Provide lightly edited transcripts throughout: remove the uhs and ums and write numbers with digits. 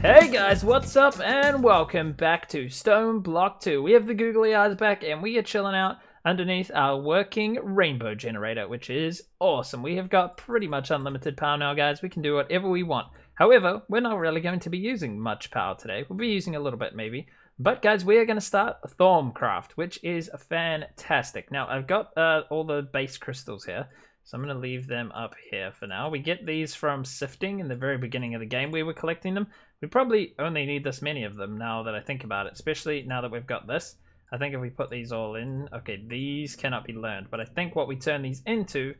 Hey guys, what's up and welcome back to StoneBlock 2. We have the googly eyes back and we are chilling out underneath our working rainbow generator, which is awesome. We have got pretty much unlimited power now, guys. We can do whatever we want. However, we're not really going to be using much power today. We'll be using a little bit maybe. But guys, we are going to start Thaumcraft, which is fantastic. Now, I've got all the base crystals here. So I'm going to leave them up here for now. We get these from sifting in the very beginning of the game. We were collecting them. We probably only need this many of them now that I think about it, especially now that we've got this. I think if we put these all in, okay, these cannot be learned, but I think what we turn these into,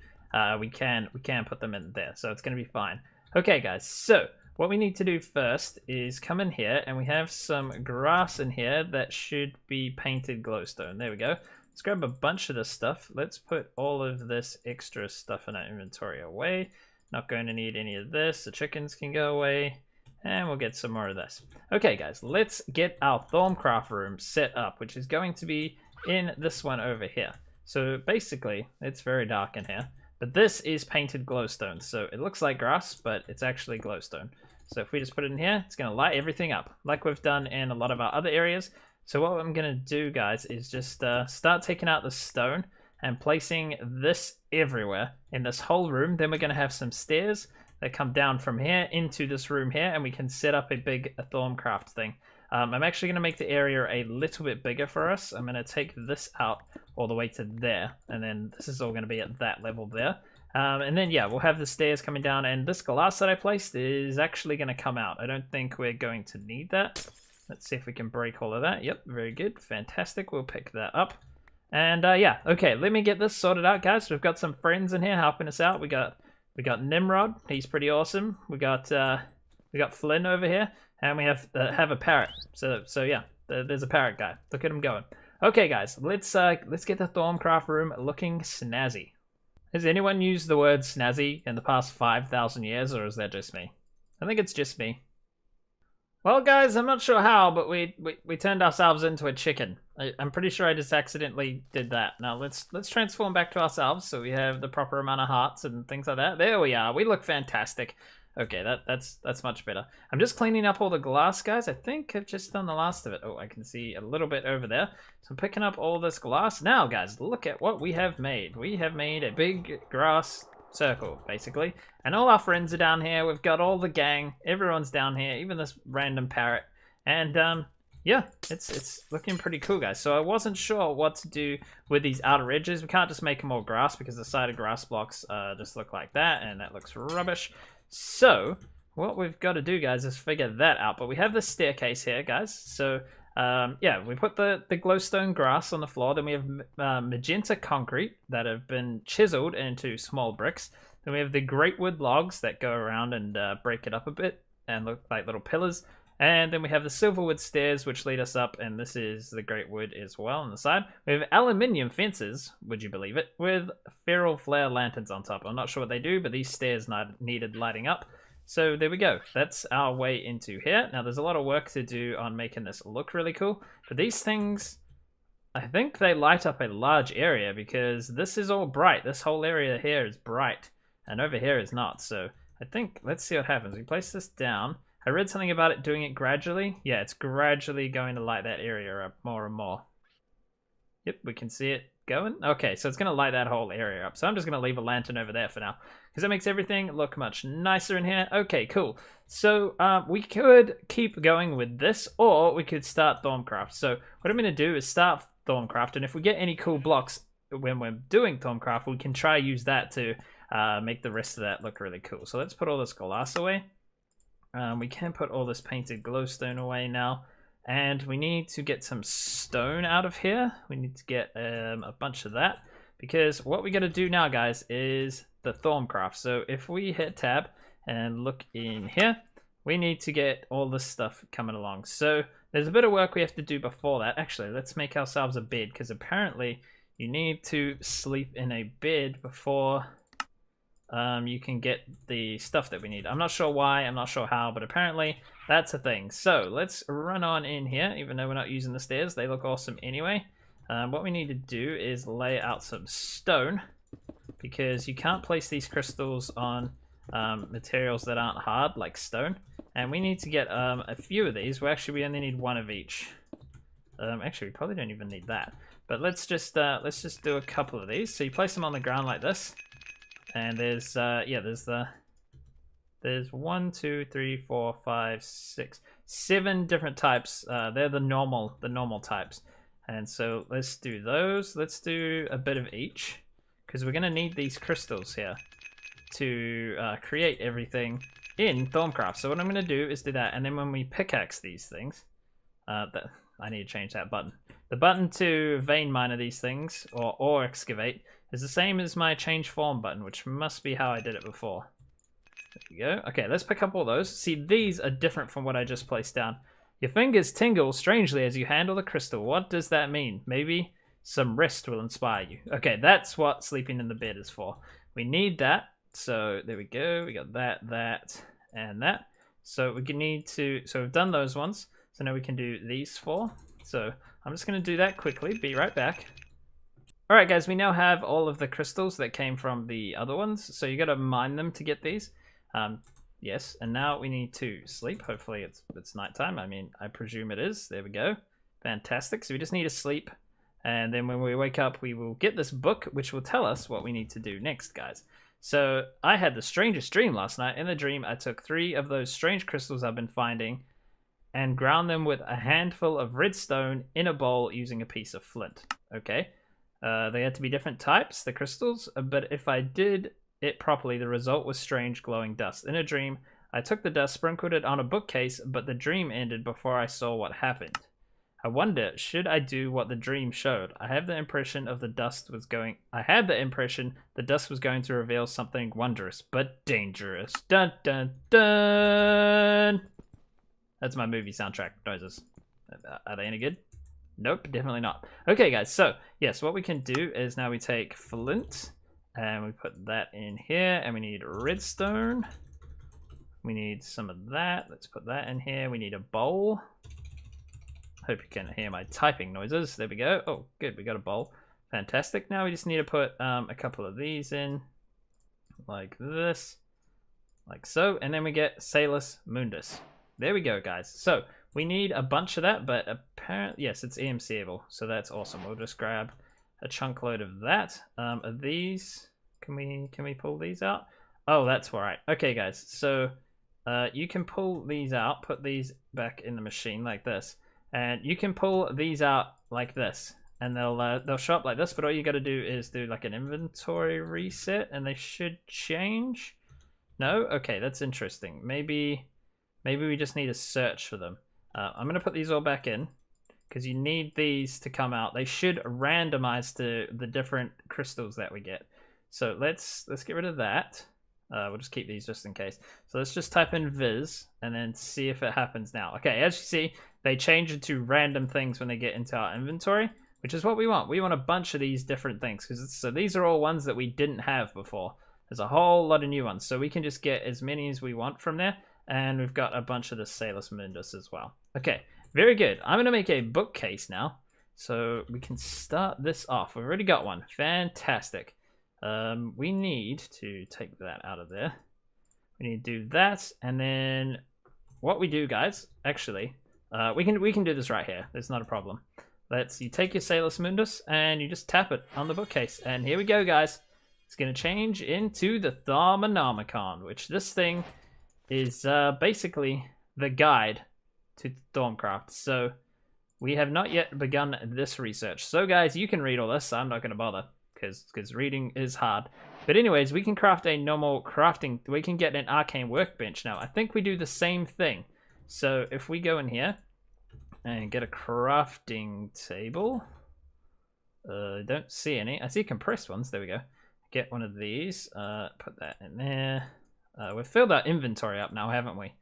we can put them in there, so it's going to be fine. Okay, guys, so what we need to do first is come in here, and we have some grass in here that should be painted glowstone. There we go. Let's grab a bunch of this stuff. Let's put all of this extra stuff in our inventory away. Not going to need any of this. The chickens can go away. And we'll get some more of this. Okay, guys, let's get our Thaumcraft room set up, which is going to be in this one over here. So basically, it's very dark in here. But this is painted glowstone. So it looks like grass, but it's actually glowstone. So if we just put it in here, it's going to light everything up, like we've done in a lot of our other areas. So what I'm going to do, guys, is just start taking out the stone and placing this everywhere in this whole room. Then we're going to have some stairs that come down from here into this room here, and we can set up a big Thaumcraft thing. I'm actually going to make the area a little bit bigger for us. I'm going to take this out all the way to there, and then this is all going to be at that level there. And then, yeah, we'll have the stairs coming down, and this glass that I placed is actually going to come out. I don't think we're going to need that. Let's see if we can break all of that. Yep, very good. Fantastic. We'll pick that up. And, yeah, okay, let me get this sorted out, guys. We've got some friends in here helping us out. We got Nimrod. He's pretty awesome. We got Flynn over here, and we have a parrot. So yeah, there's a parrot guy. Look at him going. Okay, guys, let's get the Thaumcraft room looking snazzy. Has anyone used the word snazzy in the past 5,000 years, or is that just me? I think it's just me. Well, guys, I'm not sure how, but we turned ourselves into a chicken. I'm pretty sure I just accidentally did that. Now let's transform back to ourselves so we have the proper amount of hearts and things like that. There we are. We look fantastic. Okay, that's much better. I'm just cleaning up all the glass, guys. I think I've just done the last of it. Oh, I can see a little bit over there. So I'm picking up all this glass. Now, guys, look at what we have made. We have made a big grass circle, basically, and all our friends are down here. We've got all the gang, everyone's down here, even this random parrot, and yeah, it's looking pretty cool, guys. So I wasn't sure what to do with these outer edges. We can't just make them all grass because the side of grass blocks just look like that, and that looks rubbish. So what we've got to do, guys, is figure that out. But we have this staircase here, guys, so yeah, we put the glowstone grass on the floor. Then we have magenta concrete that have been chiseled into small bricks. Then we have the great wood logs that go around and break it up a bit and look like little pillars. And then we have the silverwood stairs which lead us up, and this is the great wood as well on the side. We have aluminium fences, would you believe it, with feral flare lanterns on top. I'm not sure what they do, but these stairs needed lighting up. So there we go. That's our way into here. Now there's a lot of work to do on making this look really cool. But these things, I think they light up a large area because this is all bright. This whole area here is bright. And over here is not. So I think, let's see what happens. We place this down. I read something about it doing it gradually. Yeah, it's gradually going to light that area up more and more. Yep, we can see it going. Okay, so it's going to light that whole area up. So I'm just going to leave a lantern over there for now, because that makes everything look much nicer in here. Okay, cool. So we could keep going with this, or we could start Thaumcraft. So what I'm going to do is start Thaumcraft, and if we get any cool blocks when we're doing Thaumcraft, we can try use that to make the rest of that look really cool. So let's put all this glass away. We can put all this painted glowstone away now. And we need to get some stone out of here. We need to get a bunch of that. Because what we got to do now, guys, is the Thaumcraft. So if we hit tab and look in here, we need to get all this stuff coming along. So there's a bit of work we have to do before that. Actually, let's make ourselves a bed. Because apparently you need to sleep in a bed before you can get the stuff that we need. I'm not sure why, I'm not sure how, but apparently that's a thing. So let's run on in here, even though we're not using the stairs. They look awesome anyway. What we need to do is lay out some stone, because you can't place these crystals on materials that aren't hard, like stone. And we need to get a few of these. Well, actually, we only need one of each. Actually, we probably don't even need that. But let's just do a couple of these. So you place them on the ground like this, and there's there's 1, 2, 3, 4, 5, 6, 7 different types. They're the normal types. And so let's do those. Let's do a bit of each, because we're gonna need these crystals here to create everything in Thaumcraft. So what I'm gonna do is do that, and then when we pickaxe these things, I need to change that button. The button to vein miner these things, or excavate, is the same as my change form button, which must be how I did it before. There we go. Okay, let's pick up all those. See, these are different from what I just placed down. Your fingers tingle strangely as you handle the crystal. What does that mean? Maybe some rest will inspire you. Okay, that's what sleeping in the bed is for. We need that. So there we go. We got that, and that. So we can need to. So we've done those ones. So now we can do these 4. So I'm just going to do that quickly. Be right back. All right, guys. We now have all of the crystals that came from the other ones. So you got to mine them to get these. Yes, and now we need to sleep. Hopefully it's nighttime. I mean, I presume it is. There we go. Fantastic. So we just need to sleep. And then when we wake up, we will get this book, which will tell us what we need to do next, guys. So I had the strangest dream last night. In the dream, I took 3 of those strange crystals I've been finding and ground them with a handful of redstone in a bowl using a piece of flint. Okay. They had to be different types, the crystals, but if I did it properly, the result was strange glowing dust. In a dream, I took the dust, sprinkled it on a bookcase, but the dream ended before I saw what happened. I wonder, should I do what the dream showed? I had the impression the dust was going to reveal something wondrous, but dangerous. Dun dun dun! That's my movie soundtrack noises. Are they any good? Nope, definitely not. Okay, guys, so, yes, what we can do is now we take flint, and we put that in here, and we need redstone. We need some of that. Let's put that in here. We need a bowl. Hope you can hear my typing noises. There we go. Oh, good. We got a bowl. Fantastic. Now we just need to put a couple of these in, like this, like so, and then we get Salus Mundus. There we go, guys. So we need a bunch of that, but apparently, yes, it's EMCable, so that's awesome. We'll just grab a chunk load of that. Are these? Can we pull these out? Oh, that's all right. Okay, guys. So you can pull these out, put these back in the machine like this, and you can pull these out like this, and they'll show up like this. But all you got to do is do like an inventory reset, and they should change. No? Okay, that's interesting. Maybe we just need to search for them. I'm gonna put these all back in, because you need these to come out. They should randomize to the different crystals that we get. So let's get rid of that. We'll just keep these just in case. So let's just type in viz and then see if it happens now. Okay, as you see, they change into random things when they get into our inventory, which is what we want. We want a bunch of these different things, so these are all ones that we didn't have before. There's a whole lot of new ones, so we can just get as many as we want from there. And we've got a bunch of the Salus Mundus as well. Okay, very good. I'm going to make a bookcase now, so we can start this off. We've already got one. Fantastic. We need to take that out of there. We need to do that, and then what we do, guys, actually, we can do this right here. It's not a problem. You take your Salus Mundus, and you just tap it on the bookcase. And here we go, guys. It's going to change into the Thaumcraft, which this thing is basically the guide to Thaumcraft. So we have not yet begun this research. So guys, you can read all this. I'm not going to bother because reading is hard. But anyways, we can craft a normal crafting. We can get an arcane workbench now. I think we do the same thing. So if we go in here and get a crafting table. Don't see any. I see compressed ones. There we go. Get one of these. Put that in there. We've filled our inventory up now, haven't we?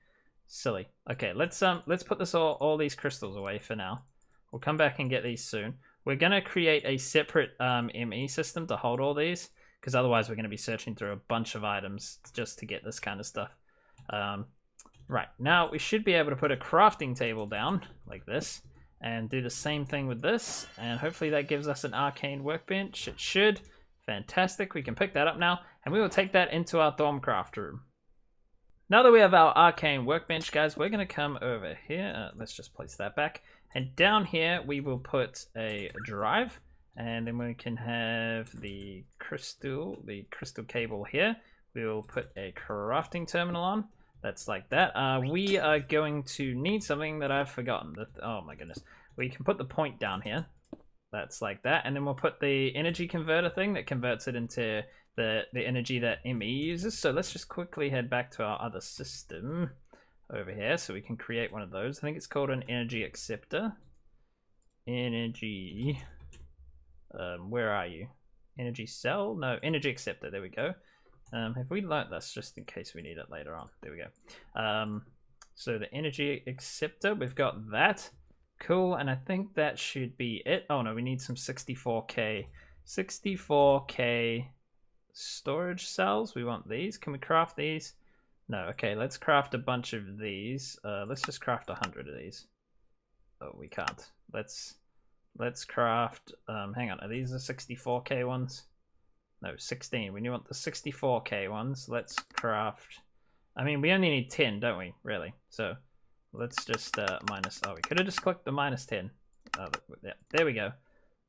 Silly. Okay, let's put this all these crystals away for now. We'll come back and get these soon. We're gonna create a separate ME system to hold all these, because otherwise we're gonna be searching through a bunch of items just to get this kind of stuff. Right, now we should be able to put a crafting table down like this and do the same thing with this, and hopefully that gives us an arcane workbench. It should. Fantastic. We can pick that up now, and we will take that into our Thaumcraft room. now that we have our arcane workbench, guys, we're going to come over here. Let's just place that back. And down here, we will put a drive. And then we can have the crystal cable here. We will put a crafting terminal on. That's like that. We are going to need something that I've forgotten. Oh my goodness. We can put the point down here. That's like that. And then we'll put the energy converter thing that converts it into the energy that ME uses. So let's just quickly head back to our other system over here so we can create one of those. I think it's called an energy acceptor. Energy... where are you? Energy cell? No, energy acceptor. There we go. Have we learnt this just in case we need it later on? There we go. So the energy acceptor, we've got that. Cool, and I think that should be it. Oh no, we need some 64k storage cells. We want these. Can we craft these? No. Okay, let's craft a bunch of these. Let's just craft 100 of these. Oh, we can't. Let's craft, hang on, are these the 64k ones? No, 16. We want the 64k ones. Let's craft, I mean, we only need 10, don't we, really? So let's just minus, oh, we could have just clicked the minus 10. Yeah, there we go.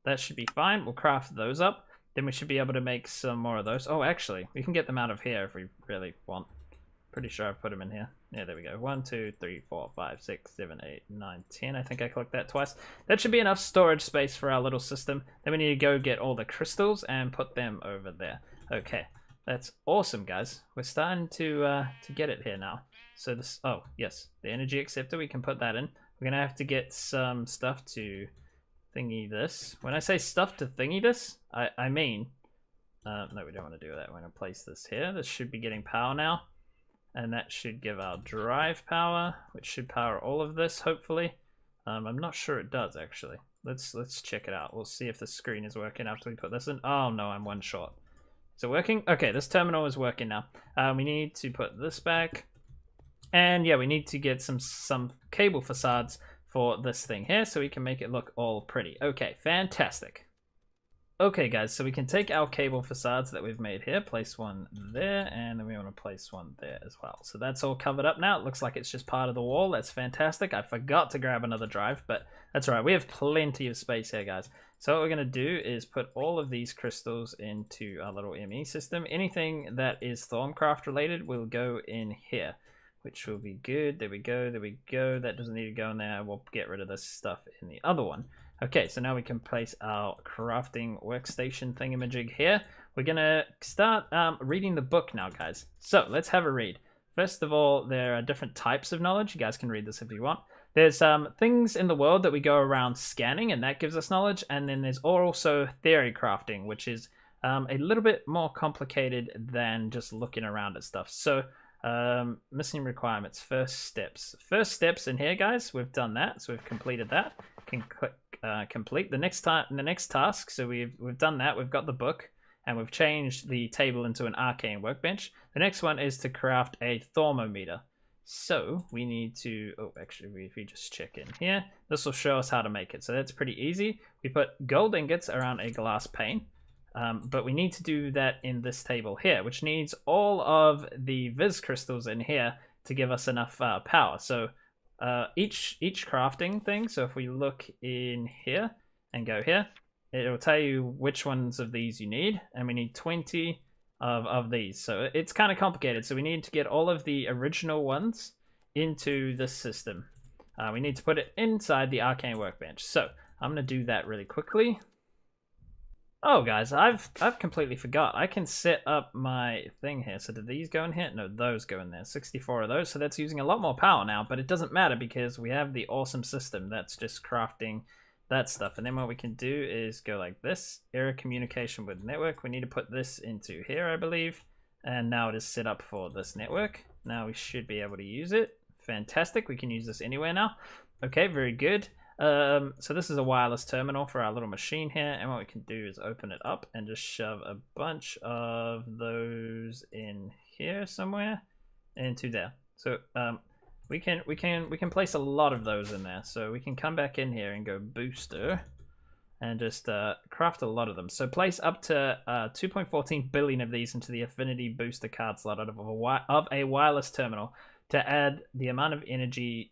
That should be fine. We'll craft those up. Then we should be able to make some more of those. Oh, actually, we can get them out of here if we really want. Pretty sure I've put them in here. Yeah, there we go. 1, 2, 3, 4, 5, 6, 7, 8, 9, 10. I think I clicked that twice. That should be enough storage space for our little system. Then we need to go get all the crystals and put them over there. Okay, that's awesome, guys. We're starting to get it here now. So this, oh yes, the energy acceptor. We can put that in. We're gonna have to get some stuff to thingy this. When I say stuff to thingy this, I mean, no, we don't want to do that. We're gonna place this here. This should be getting power now. And that should give our drive power, which should power all of this, hopefully. I'm not sure it does, actually. Let's check it out. We'll see if the screen is working after we put this in. Oh, no, I'm one short. Is it working? Okay, this terminal is working now. We need to put this back. And, yeah, we need to get some cable facades for this thing here so we can make it look all pretty. Okay, fantastic. Okay guys, so we can take our cable facades that we've made here, place one there, and then we want to place one there as well. So that's all covered up now. It looks like it's just part of the wall. That's fantastic. I forgot to grab another drive, but that's all right. We have plenty of space here, guys. So what we're going to do is put all of these crystals into our little ME system. Anything that is Thaumcraft related will go in here, which will be good. There we go, there we go. That doesn't need to go in there. We'll get rid of this stuff in the other one. Okay, so now we can place our crafting workstation thingamajig here. We're gonna start reading the book now, guys. So let's have a read. First of all, there are different types of knowledge. You guys can read this if you want. There's things in the world that we go around scanning, and that gives us knowledge. And then there's also theory crafting, which is a little bit more complicated than just looking around at stuff. So missing requirements, first steps. First steps in here, guys. We've done that, so we've completed that. Can click complete the next task. So we've done that. We've got the book, and we've changed the table into an arcane workbench. The next one is to craft a thermometer. So we need to, oh, actually, if we just check in here, this will show us how to make it. So that's pretty easy. We put gold ingots around a glass pane, but we need to do that in this table here, which needs all of the Viz crystals in here to give us enough power. So each crafting thing, so if we look in here and go here, it will tell you which ones of these you need, and we need 20 of these. So it's kind of complicated, so we need to get all of the original ones into this system. We need to put it inside the arcane workbench. So I'm going to do that really quickly. Oh guys, I've completely forgot. I can set up my thing here. So did these go in here? No, those go in there. 64 of those. So that's using a lot more power now, but it doesn't matter because we have the awesome system that's just crafting that stuff. And then what we can do is go like this. Error communication with network. We need to put this into here, I believe. And now it is set up for this network. Now we should be able to use it. Fantastic. We can use this anywhere now. Okay, very good. So this is a wireless terminal for our little machine here, and what we can do is open it up and just shove a bunch of those in here somewhere into there. So we can place a lot of those in there. So we can come back in here and go booster, and just craft a lot of them. So place up to 2.14 billion of these into the affinity booster card slot of a wireless terminal to add the amount of energy,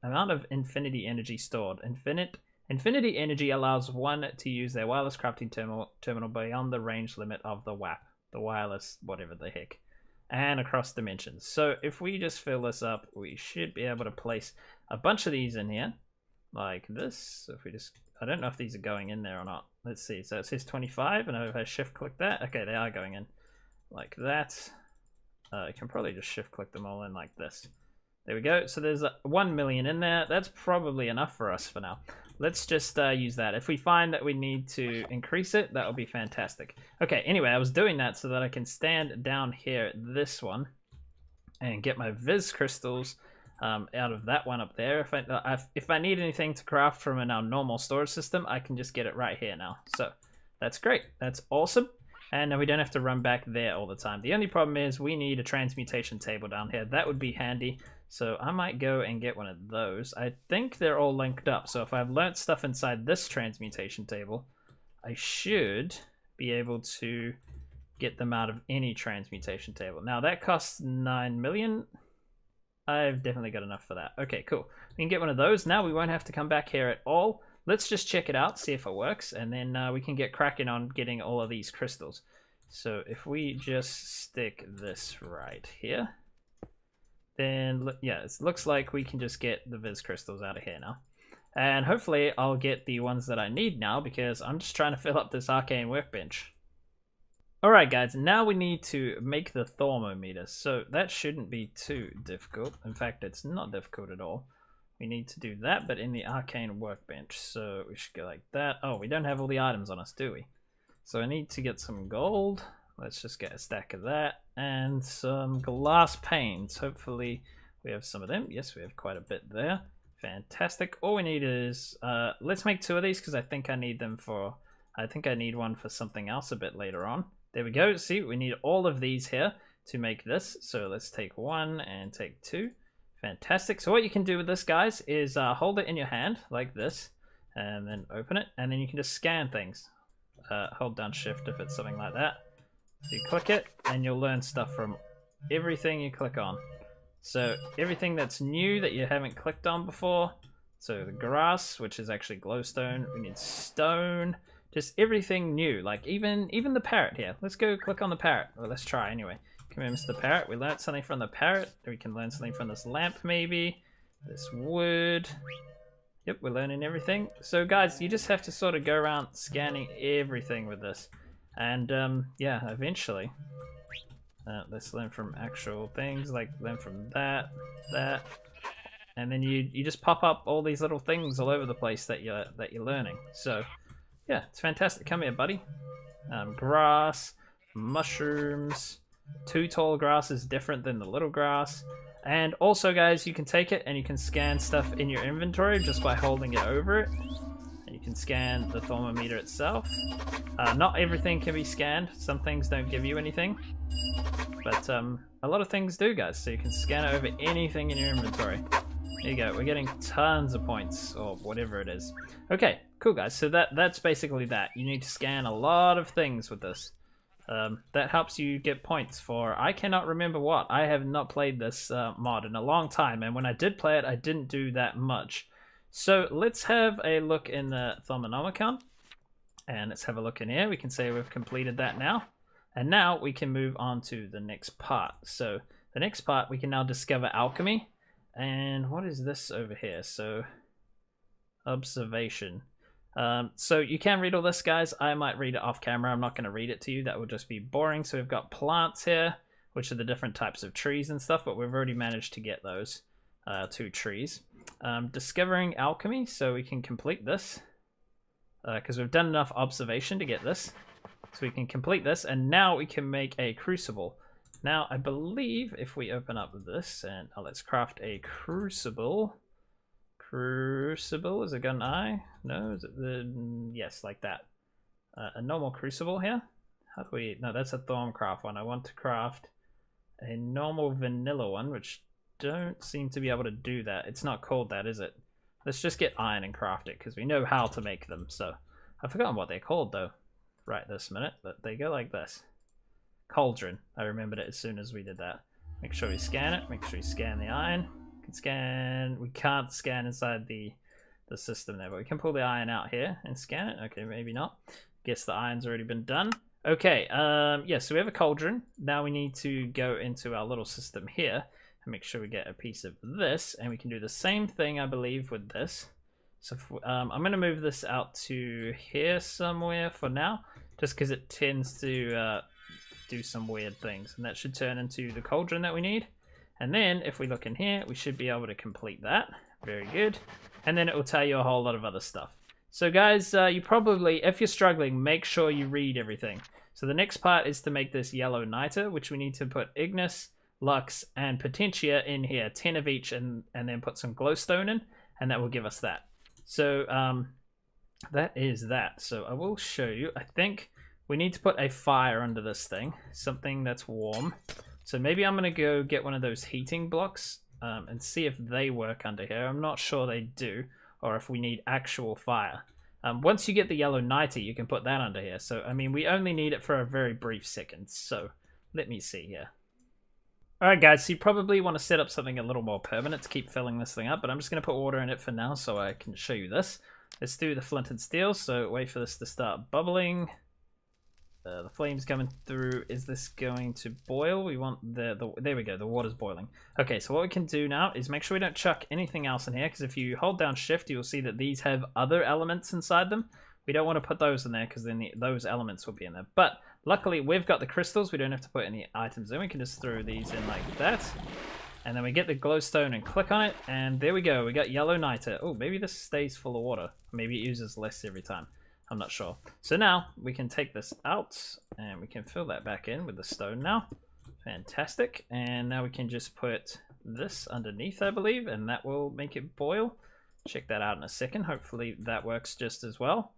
amount of infinity energy stored. Infinity energy allows one to use their wireless crafting terminal beyond the range limit of the WAP, the wireless whatever the heck, and across dimensions. So if we just fill this up, we should be able to place a bunch of these in here like this. So if we just, I don't know if these are going in there or not. Let's see. So it says 25, and if I shift click that, okay, they are going in like that. I can probably just shift click them all in like this. There we go. So there's 1 million in there. That's probably enough for us for now. Let's just use that. If we find that we need to increase it, that would be fantastic. Okay, anyway, I was doing that so that I can stand down here at this one and get my Viz crystals out of that one up there. If I need anything to craft from our normal storage system, I can just get it right here now. So that's great. That's awesome. And then we don't have to run back there all the time. The only problem is we need a transmutation table down here. That would be handy. So I might go and get one of those. I think they're all linked up. So if I've learnt stuff inside this transmutation table, I should be able to get them out of any transmutation table. Now that costs 9 million. I've definitely got enough for that. Okay, cool. We can get one of those. Now we won't have to come back here at all. Let's just check it out, see if it works, and then we can get cracking on getting all of these crystals. So if we just stick this right here, then yeah, it looks like we can just get the Viz crystals out of here now. And hopefully I'll get the ones that I need now, because I'm just trying to fill up this arcane workbench. Alright guys, now we need to make the thermometer, so that shouldn't be too difficult. In fact, it's not difficult at all. We need to do that, but in the arcane workbench, so we should go like that. Oh, we don't have all the items on us, do we? So I need to get some gold. Let's just get a stack of that, and some glass panes. Hopefully we have some of them. Yes, we have quite a bit there. Fantastic. All we need is, let's make 2 of these, because I think I need them for, I think I need one for something else a bit later on. There we go. See, we need all of these here to make this. So let's take 1 and take 2. Fantastic. So what you can do with this, guys, is hold it in your hand like this, and then open it, and then you can just scan things. Hold down shift if it's something like that. So you click it, and you'll learn stuff from everything you click on. So everything that's new that you haven't clicked on before. So the grass, which is actually glowstone. We need stone. Just everything new, like even the parrot here. Let's go click on the parrot. Well, let's try anyway. Come here, Mr. Parrot. We learned something from the parrot. We can learn something from this lamp, maybe. This wood. Yep, we're learning everything. So, guys, you just have to sort of go around scanning everything with this. And, yeah, eventually. Let's learn from actual things, like learn from that. And then you just pop up all these little things all over the place that you're learning. So, yeah, it's fantastic. Come here, buddy. Grass, mushrooms. 2 tall grass is different than the little grass. And also, guys, you can take it and you can scan stuff in your inventory just by holding it over it. And you can scan the thermometer itself. Not everything can be scanned. Some things don't give you anything. But a lot of things do, guys. So you can scan it over anything in your inventory. There you go. We're getting tons of points, or whatever it is. Okay, cool, guys. So that's basically that. You need to scan a lot of things with this. That helps you get points for, I cannot remember what. I have not played this mod in a long time, and when I did play it, I didn't do that much. So let's have a look in the Thermonomicon, and let's have a look in here. We can say we've completed that now, and now we can move on to the next part. So the next part, we can now discover alchemy. And what is this over here? So observation. So you can read all this, guys. I might read it off camera. I'm not going to read it to you. That would just be boring. So we've got plants here, which are the different types of trees and stuff, but we've already managed to get those 2 trees. Discovering alchemy, so we can complete this because we've done enough observation to get this. So we can complete this, and now we can make a crucible. Now, I believe if we open up this, and let's craft a crucible. Crucible, is it got an eye? No, is it the, yes, like that. A normal crucible here. How do we, no, that's a Thaumcraft one. I want to craft a normal vanilla one, which don't seem to be able to do that. It's not called that, is it? Let's just get iron and craft it, because we know how to make them. So I've forgotten what they're called though, right this minute, but they go like this. Cauldron. I remembered it as soon as we did that. Make sure we scan it. Make sure we scan the iron. We can scan. We can't scan inside the system there, but we can pull the iron out here and scan it. Okay, maybe not. Guess the iron's already been done. Okay, yeah, so we have a cauldron. Now we need to go into our little system here and make sure we get a piece of this, and we can do the same thing, I believe, with this. So I'm going to move this out to here somewhere for now, just because it tends to do some weird things, and that should turn into the cauldron that we need. And then if we look in here, we should be able to complete that. Very good. And then it will tell you a whole lot of other stuff. So guys, you probably, if you're struggling, make sure you read everything. So the next part is to make this yellow niter, which we need to put Ignis, Lux, and Potentia in here, 10 of each, and then put some glowstone in, and that will give us that. So that is that. So I will show you. I think we need to put a fire under this thing, something that's warm. So maybe I'm going to go get one of those heating blocks and see if they work under here. I'm not sure they do, or if we need actual fire. Once you get the yellow niter, you can put that under here. So, I mean, we only need it for a very brief second. So, let me see here. Alright guys, so you probably want to set up something a little more permanent to keep filling this thing up, but I'm just going to put water in it for now so I can show you this. Let's do the flint and steel, so wait for this to start bubbling. The flame's coming through. Is this going to boil? We want there we go, the water's boiling. Okay, so what we can do now is make sure we don't chuck anything else in here, because if you hold down shift, you'll see that these have other elements inside them. We don't want to put those in there, because then those elements will be in there. But luckily, we've got the crystals. We don't have to put any items in. We can just throw these in like that. And then we get the glowstone and click on it, and there we go. We got yellow niter. Oh, maybe this stays full of water. Maybe it uses less every time. I'm not sure. So now we can take this out and we can fill that back in with the stone now. Fantastic. And now we can just put this underneath, I believe, and that will make it boil. Check that out in a second. Hopefully that works just as well.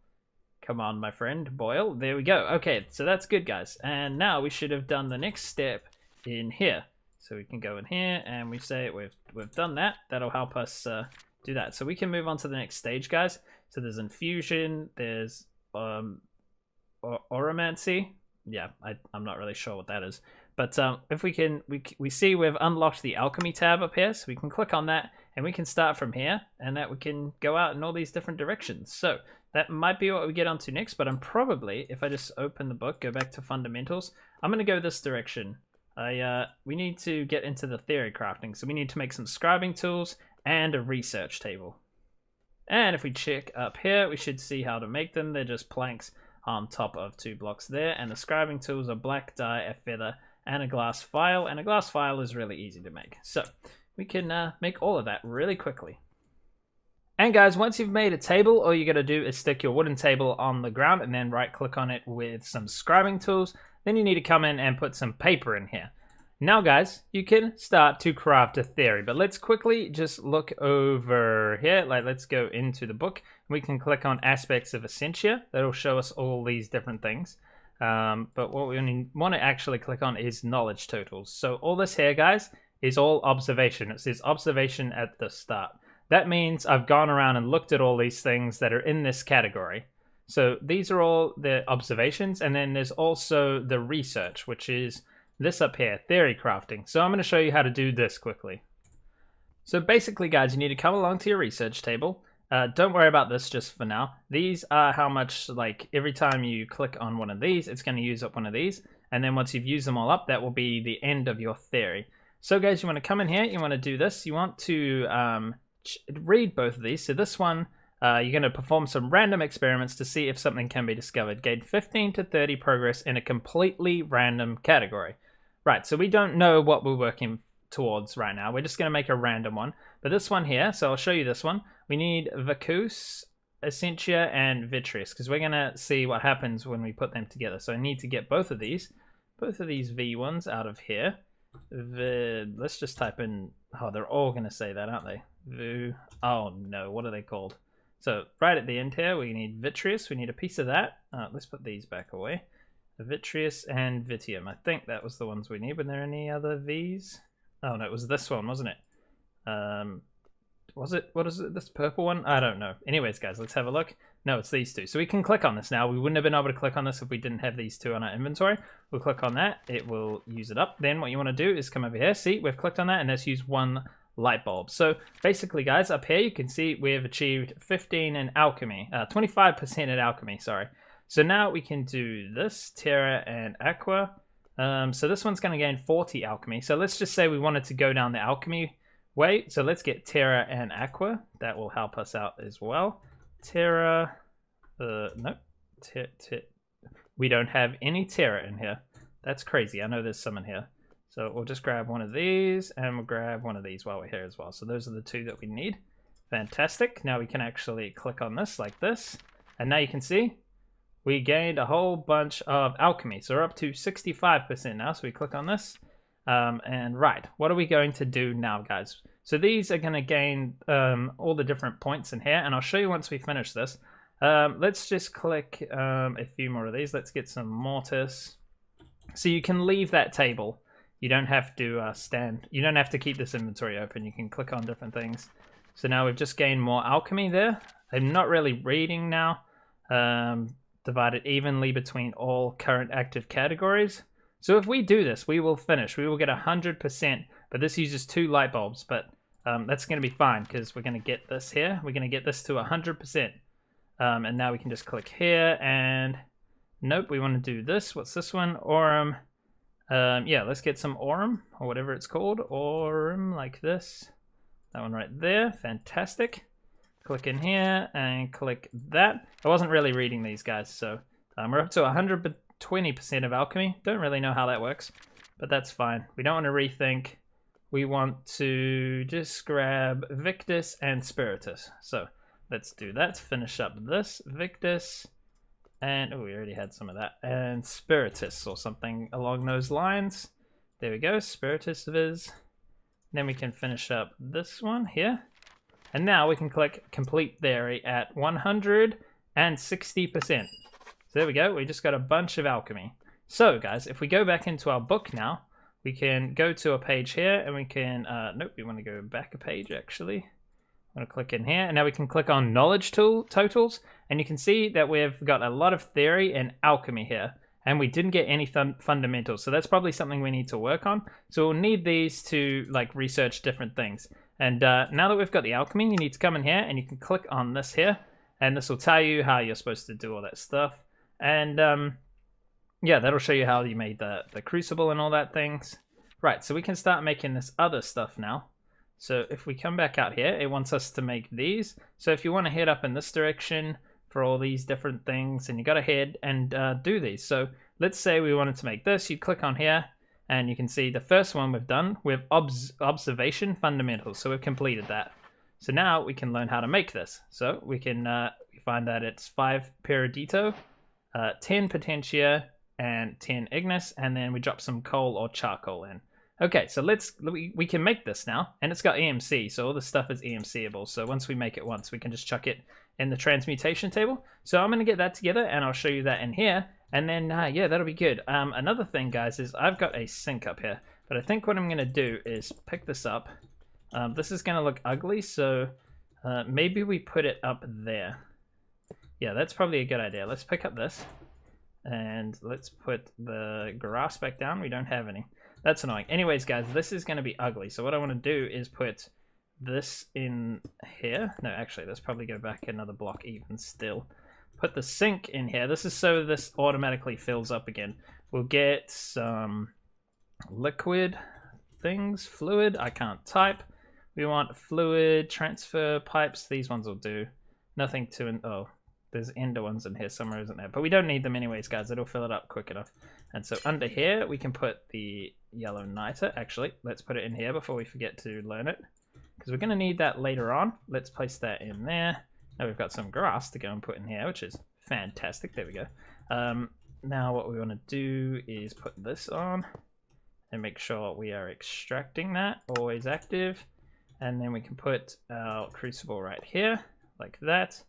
Come on, my friend, boil. There we go. Okay, so that's good, guys. And now we should have done the next step in here. So we can go in here and we say we've done that. That'll help us do that. So we can move on to the next stage, guys. So there's infusion, there's oromancy. Yeah, I'm not really sure what that is. But if we can, we see we've unlocked the alchemy tab up here, so we can click on that and we can start from here, and that we can go out in all these different directions. So that might be what we get onto next, but I'm probably, if I just open the book, go back to fundamentals, I'm going to go this direction. We need to get into the theory crafting, so we need to make some scribing tools and a research table. And if we check up here, we should see how to make them. They're just planks on top of 2 blocks there. And the scribing tools are black dye, a feather, and a glass file. And a glass file is really easy to make. So we can make all of that really quickly. And guys, once you've made a table, all you got to do is stick your wooden table on the ground and then right click on it with some scribing tools. Then you need to come in and put some paper in here. Now guys, you can start to craft a theory, but let's quickly just look over here. Like, let's go into the book. We can click on aspects of Essentia. That'll show us all these different things. But what we want to actually click on is knowledge totals. So all this here, guys, is all observation. It says observation at the start. That means I've gone around and looked at all these things that are in this category. So these are all the observations, and then there's also the research, which is this up here, theory crafting. So I'm going to show you how to do this quickly. So basically, guys, you need to come along to your research table. Don't worry about this just for now. These are how much, like, every time you click on one of these, it's going to use up one of these. And then once you've used them all up, that will be the end of your theory. So guys, you want to come in here, you want to do this. You want to read both of these. So this one, you're going to perform some random experiments to see if something can be discovered. Gain 15 to 30 progress in a completely random category. Right, so we don't know what we're working towards right now. We're just going to make a random one. But this one here, so I'll show you this one. We need Vacus, Essentia, and Vitreous, because we're going to see what happens when we put them together. So I need to get both of these V ones out of here. Let's just type in, oh, they're all going to say that, aren't they? Oh no, what are they called? So right at the end here, we need Vitreous. We need a piece of that. Let's put these back away. Vitreous and Vitium. I think that was the ones we need. Were there any other V's? Oh no, it was this one, wasn't it? was it, what is it, this purple one? I don't know. Anyways, guys, let's have a look. No, it's these two. So we can click on this now. We wouldn't have been able to click on this if we didn't have these two on our inventory. We'll click on that. It will use it up. Then what you want to do is come over here. See, we've clicked on that, and let's use 1 light bulb. So basically, guys, up here you can see we have achieved 15 in alchemy, 25% in alchemy, sorry. So now we can do this, Terra and Aqua. So this one's going to gain 40 alchemy. So let's just say we wanted to go down the alchemy way. So let's get Terra and Aqua. That will help us out as well. Terra, no, we don't have any Terra in here. That's crazy. I know there's some in here. So we'll just grab one of these, and we'll grab one of these while we're here as well. So those are the 2 that we need. Fantastic. Now we can actually click on this like this. And now you can see we gained a whole bunch of alchemy. So we're up to 65% now. So we click on this. And right, what are we going to do now, guys? So these are going to gain all the different points in here. And I'll show you once we finish this. Let's just click a few more of these. Let's get some mortise. So you can leave that table. You don't have to you don't have to keep this inventory open. You can click on different things. So now we've just gained more alchemy there. I'm not really reading now. Divided evenly between all current active categories. So if we do this, we will finish. We will get 100%, but this uses 2 light bulbs. But that's going to be fine because we're going to get this here. We're going to get this to 100%. And now we can just click here and nope, we want to do this. What's this one? Aurum. Yeah, let's get some Aurum, or whatever it's called. Aurum, like this. That one right there. Fantastic. Click in here and click that. I wasn't really reading these, guys, so we're up to 120% of alchemy. Don't really know how that works, but that's fine. We don't want to rethink. We want to just grab Victus and Spiritus. So let's do that. Finish up this. Victus. And, oh, we already had some of that. And Spiritus, or something along those lines. There we go, Spiritus Viz. Then we can finish up this one here. And now we can click Complete Theory at 160%. So there we go, we just got a bunch of alchemy. So, guys, if we go back into our book now, we can go to a page here, and we can, nope, we want to go back a page, actually. I'm going to click in here, and now we can click on Knowledge Totals, and you can see that we've got a lot of theory and alchemy here, and we didn't get any fundamentals, so that's probably something we need to work on. So we'll need these to like research different things. And now that we've got the alchemy, you need to come in here, and you can click on this here, and this will tell you how you're supposed to do all that stuff. And yeah, that'll show you how you made the crucible and all that things. Right, so we can start making this other stuff now. So if we come back out here, it wants us to make these. So if you want to head up in this direction for all these different things, and you got to head and do these. So let's say we wanted to make this. You click on here, and you can see the first one we've done with observation fundamentals. So we've completed that. So now we can learn how to make this. So we can find that it's 5 peridito, 10 potentia, and 10 ignis, and then we drop some coal or charcoal in. Okay, so we can make this now, and it's got EMC, so all this stuff is EMCable. So once we make it once, we can just chuck it in the transmutation table. So I'm going to get that together, and I'll show you that in here, and then yeah, that'll be good. Another thing, guys, is I've got a sink up here, but I think what I'm going to do is pick this up. This is going to look ugly, so maybe we put it up there. Yeah, that's probably a good idea. Let's pick up this, and let's put the grass back down. We don't have any. That's annoying. Anyways, guys, this is going to be ugly. So what I want to do is put this in here. No, actually, let's probably go back another block even still. Put the sink in here. This is so this automatically fills up again. We'll get some liquid things. Fluid. I can't type. We want fluid transfer pipes. These ones will do. Nothing to... Oh, there's ender ones in here somewhere, isn't there? But we don't need them anyways, guys. It'll fill it up quick enough. And so under here, we can put the yellow niter. Actually, let's put it in here before we forget to learn it, because we're going to need that later on. Let's place that in there. Now we've got some grass to go and put in here, which is fantastic. There we go. Now what we want to do is put this on and make sure we are extracting that, always active. And then we can put our crucible right here, like that.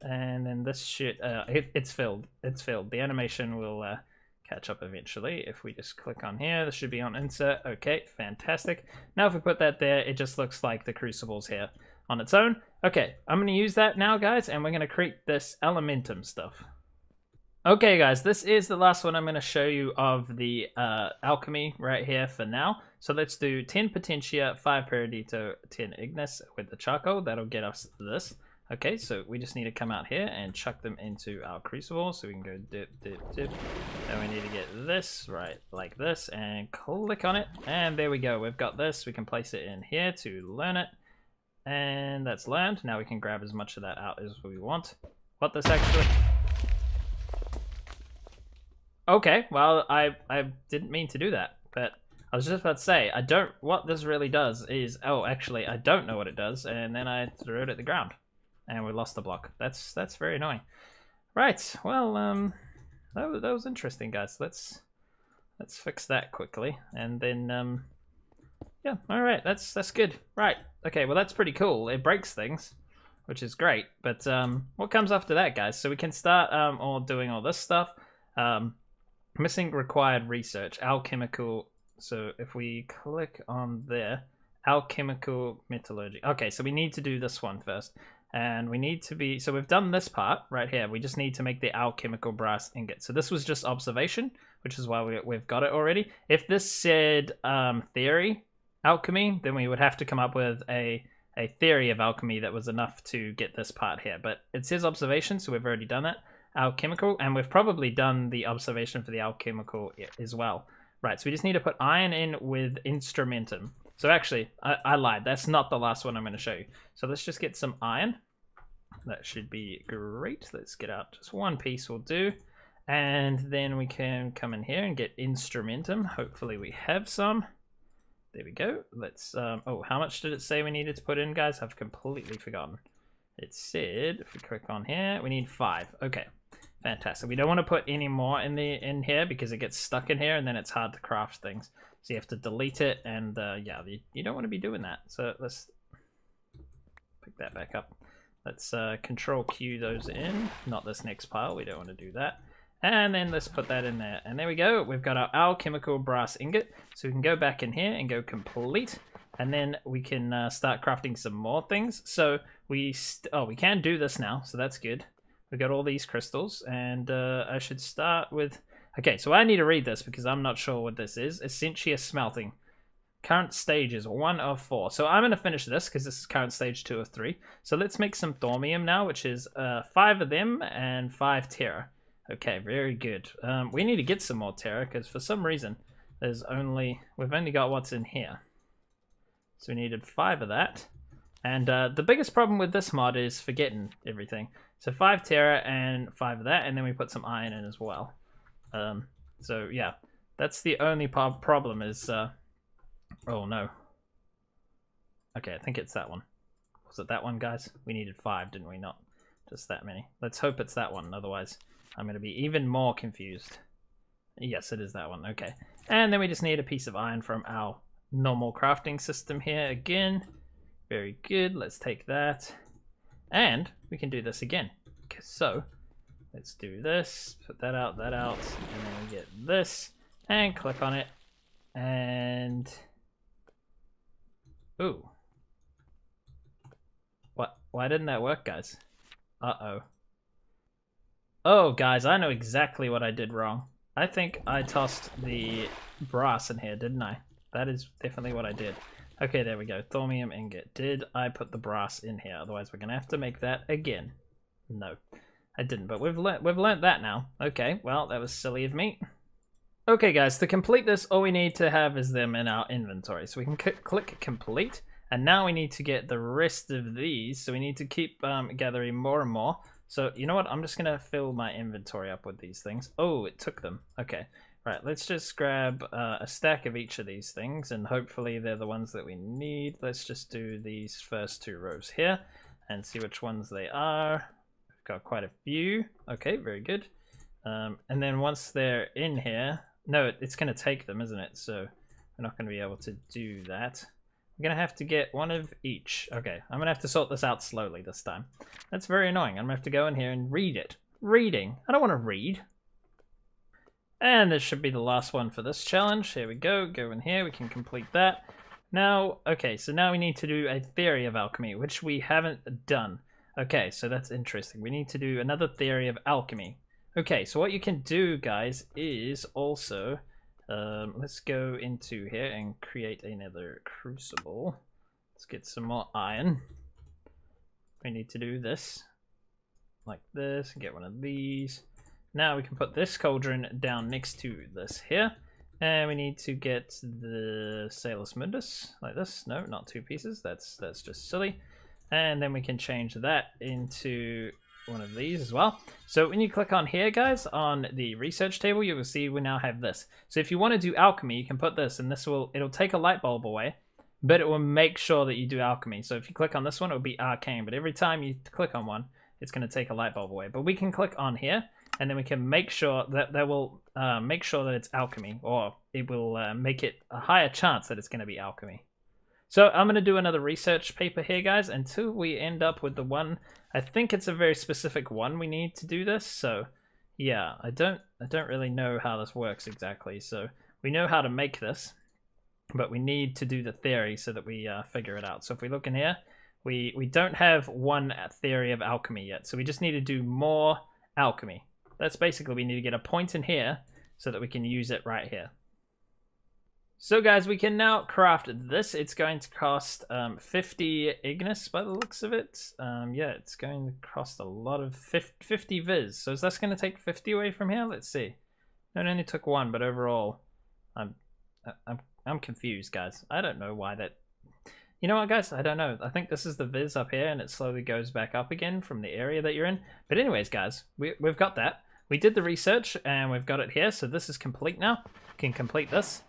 And then this should, it's filled. It's filled. The animation will catch up eventually. If we just click on here, this should be on insert. Okay, fantastic. Now if we put that there, it just looks like the crucibles here. on its own. Okay, I'm going to use that now, guys, and we're going to create this elementum stuff. Okay, guys, this is the last one I'm going to show you of the alchemy right here for now. So let's do 10 potentia, 5 peridito, 10 ignis with the charcoal. That'll get us this. Okay, so we just need to come out here and chuck them into our crucible. So we can go dip, dip, dip. Then we need to get this right like this and click on it. And there we go. We've got this. We can place it in here to learn it. And that's learned. Now we can grab as much of that out as we want. What this actually... Okay, well, I didn't mean to do that, but I was just about to say, what this really does is, oh, actually, I don't know what it does, and then I threw it at the ground, and we lost the block. That's very annoying. Right, well, that was interesting, guys. Let's fix that quickly, and then, yeah, all right, that's good. Right, okay, well, that's pretty cool. It breaks things, which is great, but what comes after that, guys? So we can start doing all this stuff. Missing required research, alchemical. So if we click on there, alchemical metallurgy. Okay, so we need to do this one first. And we need to be, so we've done this part right here. We just need to make the alchemical brass ingot. So this was just observation, which is why we've got it already. If this said theory alchemy, then we would have to come up with a theory of alchemy that was enough to get this part here. But it says observation, so we've already done that. Alchemical, and we've probably done the observation for the alchemical as well. Right, so we just need to put iron in with instrumentum. So actually, I lied. That's not the last one I'm going to show you. So let's just get some iron. That should be great. Let's get out just one piece will do. And then we can come in here and get instrumentum. Hopefully we have some. There we go. Let's, oh, how much did it say we needed to put in, guys? I've completely forgotten. It said, if we click on here, we need 5. Okay. Fantastic. We don't want to put any more in here because it gets stuck in here and then it's hard to craft things. So you have to delete it, and yeah, you don't want to be doing that. So let's pick that back up. Let's control Q those in, not this next pile. We don't want to do that. And then let's put that in there. And there we go. We've got our alchemical brass ingot. So we can go back in here and go complete. And then we can start crafting some more things. So we can do this now. So that's good. We got all these crystals, and I should start with... Okay, so I need to read this because I'm not sure what this is. Essentia smelting. Current stage is 1 of 4. So I'm going to finish this because this is current stage 2 of 3. So let's make some thaumium now, which is 5 of them and 5 terra. Okay, very good. We need to get some more terra because for some reason we've only got what's in here. So we needed 5 of that. And the biggest problem with this mod is forgetting everything. So 5 terra and 5 of that, and then we put some iron in as well. So yeah, that's the only problem is... oh no. Okay, I think it's that one. Was it that one, guys? We needed 5, didn't we? Not just that many. Let's hope it's that one, otherwise I'm going to be even more confused. Yes, it is that one. Okay. And then we just need a piece of iron from our normal crafting system here again. Very good. Let's take that. And we can do this again. Okay, so let's do this. Put that out, and then we get this. And click on it. And... ooh. What? Why didn't that work, guys? Uh-oh. Oh, guys, I know exactly what I did wrong. I think I tossed the brass in here, didn't I? That is definitely what I did. Okay, there we go. Thaumium ingot. Did I put the brass in here? Otherwise, we're going to have to make that again. No, I didn't, but we've learnt that now. Okay, well, that was silly of me. Okay, guys, to complete this, all we need to have is them in our inventory. So we can click complete, and now we need to get the rest of these. So we need to keep gathering more and more. So, you know what? I'm just going to fill my inventory up with these things. Oh, it took them. Okay. Right, let's just grab a stack of each of these things, and hopefully they're the ones that we need. Let's just do these first 2 rows here and see which ones they are. We've got quite a few. Okay, very good. And then once they're in here... No, it's going to take them, isn't it? So we're not going to be able to do that. We're going to have to get one of each. Okay, I'm going to have to sort this out slowly this time. That's very annoying. I'm going to have to go in here and read it. Reading. I don't want to read. And this should be the last one for this challenge. Here we go. Go in here. We can complete that. Now, okay, so now we need to do a theory of alchemy, which we haven't done. Okay, so that's interesting. We need to do another theory of alchemy. Okay, so what you can do, guys, is also... let's go into here and create another crucible. Let's get some more iron. We need to do this. Like this, and get one of these. Now we can put this cauldron down next to this here. And we need to get the Salus Mundus, like this. No, not 2 pieces. That's just silly. And then we can change that into one of these as well. So when you click on here, guys, on the research table, you will see we now have this. So if you want to do alchemy, you can put this, and it'll take a light bulb away, but it will make sure that you do alchemy. So if you click on this one, it will be arcane. But every time you click on one, it's going to take a light bulb away. But we can click on here, and then we can make sure that will make sure that it's alchemy, or it will make it a higher chance that it's going to be alchemy. So I'm going to do another research paper here, guys, until we end up with the one. I think it's a very specific one we need to do this. So yeah, I don't really know how this works exactly. So we know how to make this, but we need to do the theory so that we figure it out. So if we look in here, we don't have one theory of alchemy yet. So we just need to do more alchemy. That's basically, we need to get a point in here so that we can use it right here. So guys, we can now craft this. It's going to cost 50 Ignis by the looks of it. Yeah, it's going to cost a lot of 50 Viz. So is that going to take 50 away from here? Let's see. No, it only took 1, but overall, I'm confused, guys. I don't know why that... You know what, guys? I don't know. I think this is the Viz up here, and it slowly goes back up again from the area that you're in. But anyways, guys, we've got that. We did the research, and we've got it here. So this is complete now. We can complete this.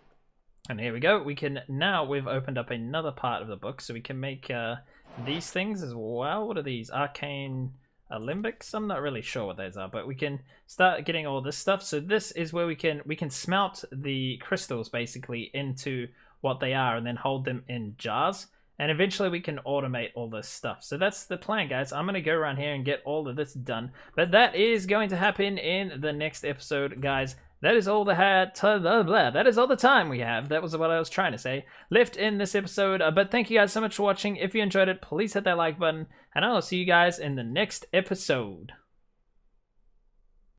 And here we go. We can now, we've opened up another part of the book, so we can make these things as well. What are these? Arcane limbics? I'm not really sure what those are, but we can start getting all this stuff. So this is where we can smelt the crystals basically into what they are, and then hold them in jars. And eventually we can automate all this stuff. So that's the plan, guys. I'm going to go around here and get all of this done. But that is going to happen in the next episode, guys. That is all that is all the time we have. That was what I was trying to say. Left in this episode. But thank you guys so much for watching. If you enjoyed it, please hit that like button. And I will see you guys in the next episode.